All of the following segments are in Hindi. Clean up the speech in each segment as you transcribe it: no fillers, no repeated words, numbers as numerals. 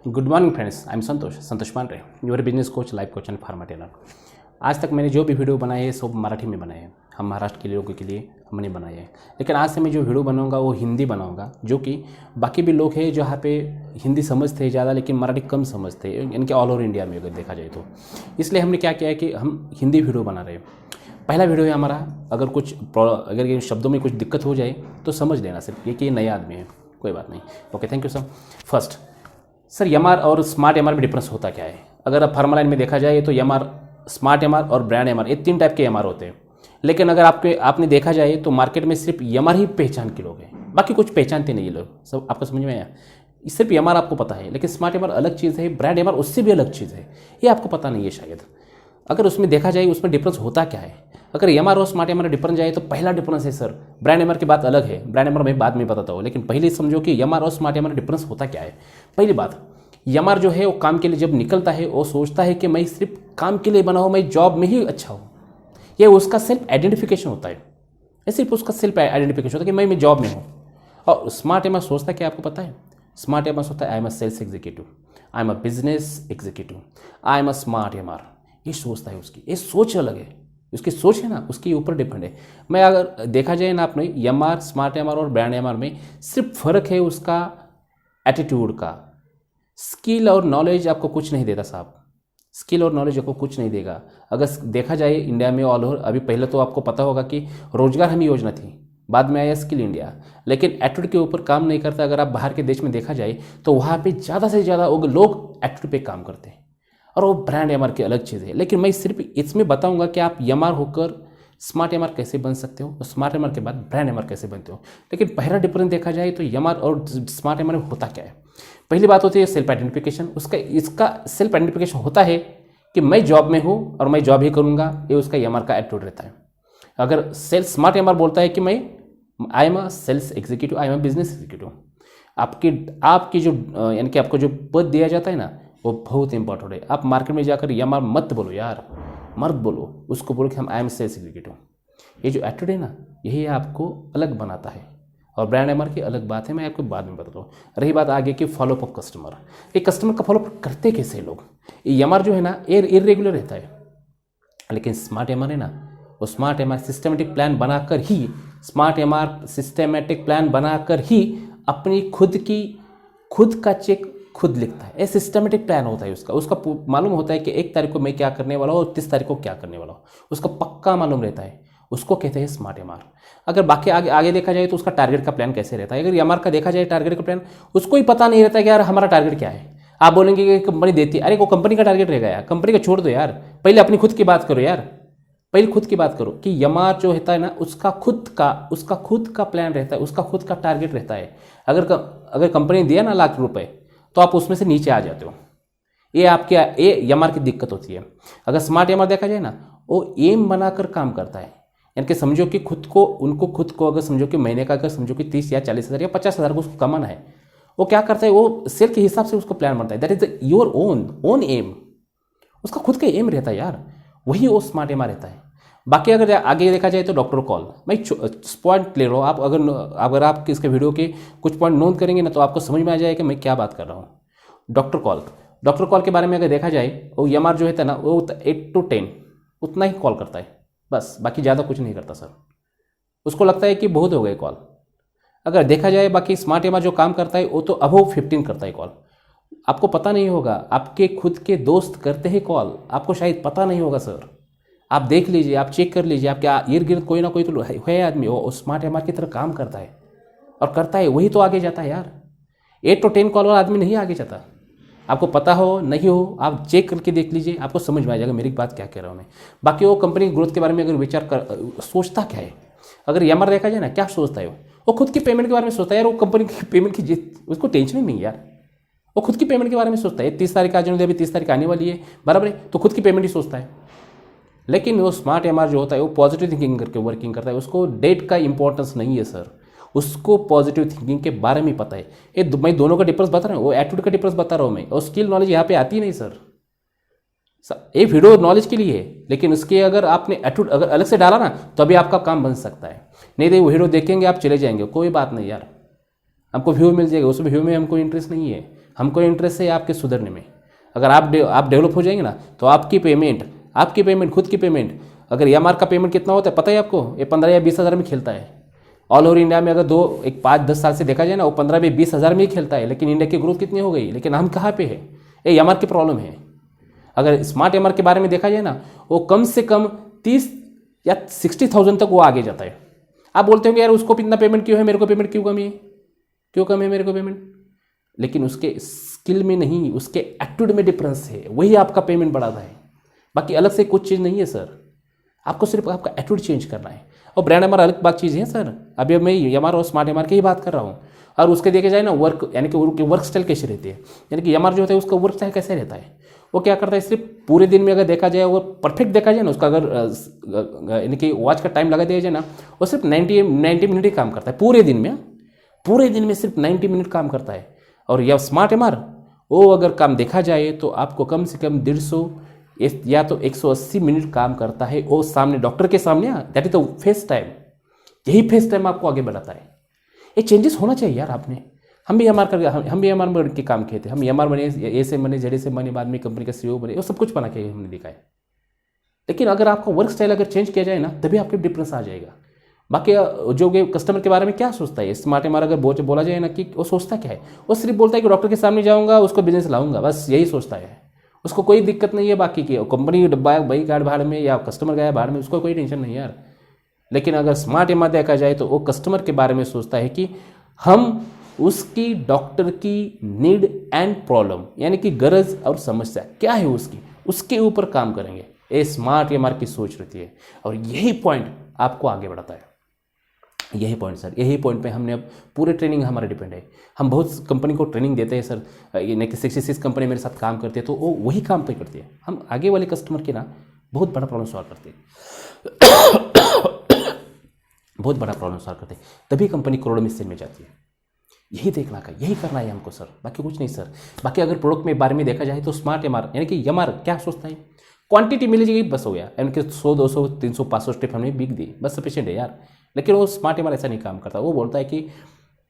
Good morning friends, I am Santosh Pandey, your business coach, life coach and pharma trainer. आज तक मैंने जो भी वीडियो बनाए हैं सब मराठी में बनाए हैं। हम महाराष्ट्र के लोगों के लिए हमने बनाए हैं, लेकिन आज से मैं जो वीडियो बनाऊंगा वो हिंदी बनाऊंगा, जो कि बाकी भी लोग हैं जहाँ पे हिंदी समझते हैं ज़्यादा लेकिन मराठी कम समझते हैं, इनके ऑल ओवर इंडिया में अगर देखा जाए तो। इसलिए हमने क्या किया है कि हम हिंदी वीडियो बना रहे हैं। पहला वीडियो है हमारा, अगर ये शब्दों में कुछ दिक्कत हो जाए तो समझ लेना सिर्फ ये कि नए आदमी है, कोई बात नहीं। Okay, thank you sir. First sir, MR और स्मार्ट एमआर में डिफरेंस होता क्या है? अगर आप फार्मा लाइन में देखा जाए तो एमआर, स्मार्ट एमआर और ब्रांड एमआर, ये 3 टाइप के एमआर होते हैं। लेकिन अगर आपने देखा जाए तो मार्केट में सिर्फ एमआर ही पहचान के लोग हैं, बाकी कुछ पहचानते नहीं ये लोग। सब आपको समझ में आया? सिर्फ एमआर आपको पता है, लेकिन स्मार्ट एमआर अलग चीज़ है, ब्रांड एमआर उससे भी अलग चीज़ है, ये आपको पता नहीं है शायद। अगर उसमें देखा जाए उसमें डिफरेंस होता क्या है? अगर एमआर और स्मार्ट एमआर डिफरेंस जाए तो पहला डिफरेंस है सर, ब्रांड एमआर की बात अलग है, ब्रांड एमआर मैं बाद में बताता हूँ, लेकिन पहले समझो कि एमआर और स्मार्ट एमआर डिफरेंस होता क्या है। पहली बात, एमआर जो है वो काम के लिए जब निकलता है वो सोचता है कि मैं सिर्फ काम के लिए बना हूँ, मैं जॉब में ही अच्छा हूँ। ये उसका सेल्फ आइडेंटिफिकेशन होता है, ये सिर्फ उसका सेल्फ आइडेंटिफिकेशन होता है कि मैं जॉब में हूँ। और स्मार्ट एमआर सोचता है कि आपको पता है, स्मार्ट एमआर सोचता है I am a sales executive, I am a business executive, I am a smart MR. ये सोचता है, उसकी ये सोच अलग है, उसकी सोच है ना, उसके ऊपर डिपेंड है। मैं अगर देखा जाए ना आपने एमआर, स्मार्ट एमआर और ब्रांड एमआर में सिर्फ फर्क है उसका एटीट्यूड का। स्किल और नॉलेज आपको कुछ नहीं देता साहब, स्किल और नॉलेज आपको कुछ नहीं देगा। अगर देखा जाए इंडिया में ऑल ओवर, अभी पहले तो आपको पता होगा कि रोजगार हमी योजना थी, बाद में आया स्किल इंडिया, लेकिन एटीट्यूड के ऊपर काम नहीं करता। अगर आप बाहर के देश में देखा जाए तो वहाँ पे ज़्यादा से ज़्यादा लोग एटीट्यूड पे काम करते हैं, और वो ब्रांड एमआर की अलग चीज़ है। लेकिन मैं सिर्फ इसमें बताऊंगा कि आप एमआर होकर स्मार्ट एमआर कैसे बन सकते हो और स्मार्ट एमआर के बाद ब्रांड एमआर कैसे बनते हो। लेकिन पहला डिफरेंस देखा जाए तो एमआर और स्मार्ट एमआर में होता क्या है? पहली बात होती है सेल्फ आइडेंटिफिकेशन। इसका सेल्फ आइडेंटिफिकेशन होता है कि मैं जॉब में हूँ और मैं जॉब ही करूँगा, ये उसका एमआर का एटीट्यूड रहता है। अगर स्मार्ट एमआर बोलता है कि मैं I am a sales executive, I am a business executive, आपकी जो यानी कि आपको जो पद दिया जाता है ना, वो बहुत इंपॉर्टेंट है। आप मार्केट में जाकर एमआर मत बोलो यार, मत बोलो, उसको बोलो कि हम आई एम सेल्स एग्जीक्यूटिव। ये जो एटीट्यूड है ना, यही आपको अलग बनाता है। और ब्रांड एमआर की अलग बात है, मैं आपको बाद में बताता हूँ। रही बात आगे की फॉलोअप ऑफ कस्टमर, ये कस्टमर का फॉलोअप करते कैसे लोग? ये एमआर जो है ना ये इरेगुलर रहता है, लेकिन स्मार्ट एमआर है ना, वो स्मार्ट एमआर सिस्टमेटिक प्लान बनाकर ही, अपनी खुद का चेक खुद लिखता है। ये सिस्टमेटिक प्लान होता है उसका मालूम होता है कि 1 तारीख को मैं क्या करने वाला हूँ और 30 तारीख को क्या करने वाला हूँ, उसका पक्का मालूम रहता है, उसको कहते हैं स्मार्ट एमआर। अगर बाकी आगे देखा जाए तो उसका टारगेट का प्लान कैसे रहता है? अगर एमआर का देखा जाए टारगेट का प्लान, उसको ही पता नहीं रहता कि यार हमारा टारगेट क्या है। आप बोलेंगे कि कंपनी देती है, अरे वो कंपनी का टारगेट रहेगा यार, कंपनी का छोड़ दो यार, पहले अपनी खुद की बात करो यार, पहले खुद की बात करो कि एमआर जो होता है ना, उसका खुद का प्लान रहता है, उसका खुद का टारगेट रहता है। अगर कंपनी दिया ना लाख रुपए तो आप उसमें से नीचे आ जाते हो, ये एमआर की दिक्कत होती है। अगर स्मार्ट एमआर देखा जाए ना, वो एम बनाकर काम करता है, यानी कि समझो कि खुद को अगर समझो कि महीने का, अगर समझो कि 30 या 40 हज़ार या 50 हज़ार को उसको कमाना है, वो क्या करता है, वो सेल के हिसाब से उसको प्लान बनता है। That is your own aim, उसका खुद का एम रहता है यार, वही वो स्मार्ट एमआर रहता है। बाकी अगर आगे देखा जाए तो डॉक्टर कॉल, मैं पॉइंट ले रहा हूँ, आप अगर आप इसके वीडियो के कुछ पॉइंट नोट करेंगे ना तो आपको समझ में आ जाएगा कि मैं क्या बात कर रहा हूँ। डॉक्टर कॉल के बारे में अगर देखा जाए, वो एमआर जो है ना, वो 8 to 10 उतना ही कॉल करता है बस, बाकी ज़्यादा कुछ नहीं करता सर। उसको लगता है कि बहुत हो गए कॉल। अगर देखा जाए बाकी स्मार्ट एमआर जो काम करता है वो तो अबव 15 करता है कॉल। आपको पता नहीं होगा, आपके खुद के दोस्त करते हैं कॉल, आपको शायद पता नहीं होगा सर। आप देख लीजिए, आप चेक कर लीजिए, आपके इर्द गिर्द कोई ना कोई तो है आदमी, वो स्मार्ट एमआर की तरह काम करता है और करता है, वही तो आगे जाता है यार। 8 to 10 कॉल वाला आदमी नहीं आगे जाता। आपको पता हो नहीं हो, आप चेक करके देख लीजिए, आपको समझ में आ जाएगा मेरी बात क्या कह रहा हूँ मैं। बाकी वो कंपनी की ग्रोथ के बारे में अगर विचार सोचता क्या है, अगर एमआर देखा जाए ना, क्या सोचता है वो खुद की पेमेंट के बारे में सोचता है यार। वो कंपनी की पेमेंट की उसको टेंशन ही नहीं यार, वो खुद की पेमेंट के बारे में सोचता है। 30 तारीख आ जाने, अभी 30 तारीख आने वाली है, बराबर है, तो खुद की पेमेंट ही सोचता है। लेकिन वो स्मार्ट एमआर जो होता है वो पॉजिटिव थिंकिंग करके वर्किंग करता है, उसको डेट का इंपॉर्टेंस नहीं है सर, उसको पॉजिटिव थिंकिंग के बारे में पता है। मैं दोनों का डिफरेंस बता रहा हूँ, वो एटीट्यूड का डिफरेंस बता रहा हूँ मैं, और स्किल नॉलेज यहाँ पे आती नहीं सर। ये वीडियो नॉलेज के लिए है, लेकिन उसके अगर आपने एटीट्यूड अगर अलग से डाला ना तो अभी आपका काम बन सकता है। नहीं तो वीडियो देखेंगे आप चले जाएंगे, कोई बात नहीं यार, हमको व्यू मिल जाएगा, उस व्यू में हमको इंटरेस्ट नहीं है। हमको इंटरेस्ट है आपके सुधरने में। अगर आप डेवलप हो जाएंगे ना तो आपकी पेमेंट खुद की पेमेंट, अगर EMR का पेमेंट कितना होता है पता है आपको? ये 15 या 20 हज़ार में खेलता है। ऑल ओवर इंडिया में अगर 5-10 साल से देखा जाए ना, वो 15-20 हज़ार में ही खेलता है। लेकिन इंडिया की ग्रोथ कितनी हो गई, लेकिन हम कहाँ पे है? ये EMR की प्रॉब्लम है। अगर स्मार्ट EMR के बारे में देखा जाए ना, वो कम से कम 30 या 60,000 तक वो आगे जाता है। आप बोलते होंगे यार उसको इतना पेमेंट क्यों है, मेरे को पेमेंट क्यों कम है मेरे को पेमेंट? लेकिन उसके स्किल में नहीं, उसके एटीट्यूड में डिफरेंस है, वही आपका पेमेंट बढ़ाता है। बाकी अलग से कुछ चीज़ नहीं है सर, आपको सिर्फ आपका एटीट्यूड चेंज करना है। और ब्रांड EMR अलग बात चीज़ है सर। अभी मैं EMR और स्मार्ट EMR की ही बात कर रहा हूँ। और उसके देखे जाए ना वर्क, यानी कि वर्क स्टाइल कैसे रहती है, यानी कि EMR जो होता है उसका वर्क स्टाइल कैसे रहता है, वो क्या करता है सिर्फ पूरे दिन में अगर देखा जाए, वो परफेक्ट देखा जाए ना, उसका अगर यानी कि वॉच का टाइम लगा दिया जाए ना, वो सिर्फ 90 मिनट ही काम करता है पूरे दिन में सिर्फ 90 मिनट काम करता है। और यह स्मार्ट EMR वो अगर काम देखा जाए तो आपको कम से कम 150 या तो 180 मिनट काम करता है, वो सामने डॉक्टर के सामने। That is the face time. यही फेस टाइम आपको आगे बढ़ाता है। ये चेंजेस होना चाहिए यार। हम भी EMR में के काम किए थे। हम EMR बने, ए से बने, जेड से बने, बाद में कंपनी का CEO बने, वो सब कुछ बना के हमने दिखा है। लेकिन अगर आपका वर्क स्टाइल अगर चेंज किया जाए ना, तभी आपके डिफरेंस आ जाएगा। बाकी जो कस्टमर के बारे में क्या सोचता है, स्मार्ट EMR अगर बोला जाए ना कि वो सोचता क्या है, वो सिर्फ बोलता है कि डॉक्टर के सामने जाऊँगा, उसको बिजनेस लाऊंगा, बस यही सोचता है। उसको कोई दिक्कत नहीं है बाकी की, कंपनी डब्बा भाई गार्ड भाड़ में या कस्टमर गया भाड़ में, उसको कोई टेंशन नहीं है यार। लेकिन अगर स्मार्ट EMR देखा जाए तो वो कस्टमर के बारे में सोचता है कि हम उसकी डॉक्टर की नीड एंड प्रॉब्लम, यानी कि गरज और समस्या क्या है उसके ऊपर काम करेंगे। ये स्मार्ट EMR की सोच रहती है। और यही पॉइंट आपको आगे बढ़ाता है। यही पॉइंट सर, यही पॉइंट पे हमने अब पूरे ट्रेनिंग हमारा डिपेंड है। हम बहुत कंपनी को ट्रेनिंग देते हैं सर। यानी कि 66 कंपनी मेरे साथ काम करती है, तो वो वही काम पे करती है। हम आगे वाले कस्टमर के ना बहुत बड़ा प्रॉब्लम सॉल्व करते हैं बहुत बड़ा प्रॉब्लम सॉल्व करते हैं, तभी कंपनी करोड़ों में सेल में जाती है। यही देखना का, यही करना है हमको सर, बाकी कुछ नहीं सर। बाकी अगर प्रोडक्ट में बारे में देखा जाए तो स्मार्ट EMR यानी कि EMR क्या सोचता है, क्वांटिटी मिल जाएगी बस हो गया, यानी कि 100, 200, 300, 500 स्टेप हमने बिक दी, बस सफिशिएंट है यार। लेकिन वो स्मार्ट EMR ऐसा नहीं काम करता। वो बोलता है कि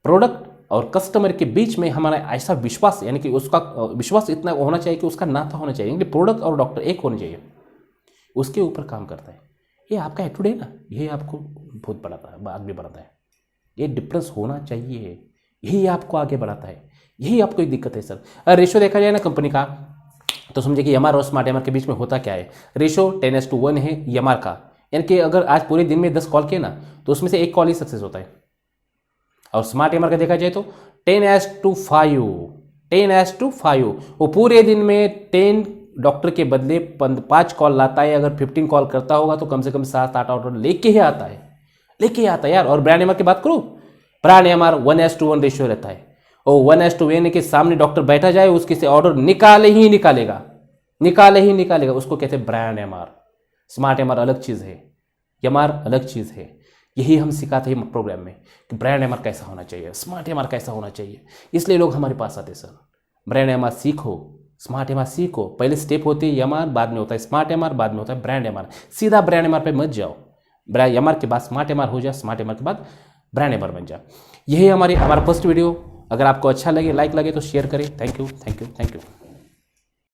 प्रोडक्ट और कस्टमर के बीच में हमारा ऐसा विश्वास, यानी कि उसका विश्वास इतना होना चाहिए कि उसका नाता होना चाहिए, यानी प्रोडक्ट और डॉक्टर एक होने चाहिए, उसके ऊपर काम करता है। ये आपका एटीट्यूड है ना, यही आपको बहुत बढ़ाता है, आगे बढ़ाता है। ये डिफरेंस होना चाहिए, यही आपको आगे बढ़ाता है। यही आपको एक दिक्कत है सर। अगर रेशो देखा जाए ना कंपनी का, तो समझिए कि EMR और स्मार्ट EMR के बीच में होता क्या है। रेशो 10:1 है EMR का, यानी कि अगर आज पूरे दिन में 10 कॉल किए ना, तो उसमें से 1 कॉल ही सक्सेस होता है। और स्मार्ट EMR का देखा जाए तो 10:5, वो पूरे दिन में 10 डॉक्टर के बदले 5 कॉल लाता है। अगर 15 कॉल करता होगा तो कम से कम 7-8 ऑर्डर लेके ही आता है यार। और ब्रांड EMR की बात करूँ, ब्रांड EMR 1:1 रेशियो रहता है। और 1:1 के सामने डॉक्टर बैठा जाए, उसके से ऑर्डर निकाले ही निकालेगा। उसको कहते हैं ब्रांड EMR। स्मार्ट EMR अलग चीज़ है, EMR अलग चीज़ है। यही हम सिखाते हैं प्रोग्राम में कि ब्रांड EMR कैसा होना चाहिए, स्मार्ट EMR कैसा होना चाहिए। इसलिए लोग हमारे पास आते सर। ब्रांड EMR सीखो, स्मार्ट EMR सीखो। पहले स्टेप होती है EMR, बाद में होता है स्मार्ट EMR, बाद में होता है ब्रांड EMR। सीधा ब्रांड EMR पे मत जाओ, ब्रांड EMR के बाद स्मार्ट EMR हो जाए, स्मार्ट EMR के बाद ब्रांड EMR बन जाए। यही हमारा फर्स्ट वीडियो। अगर आपको अच्छा लगे, लाइक लगे तो शेयर करें। Thank you.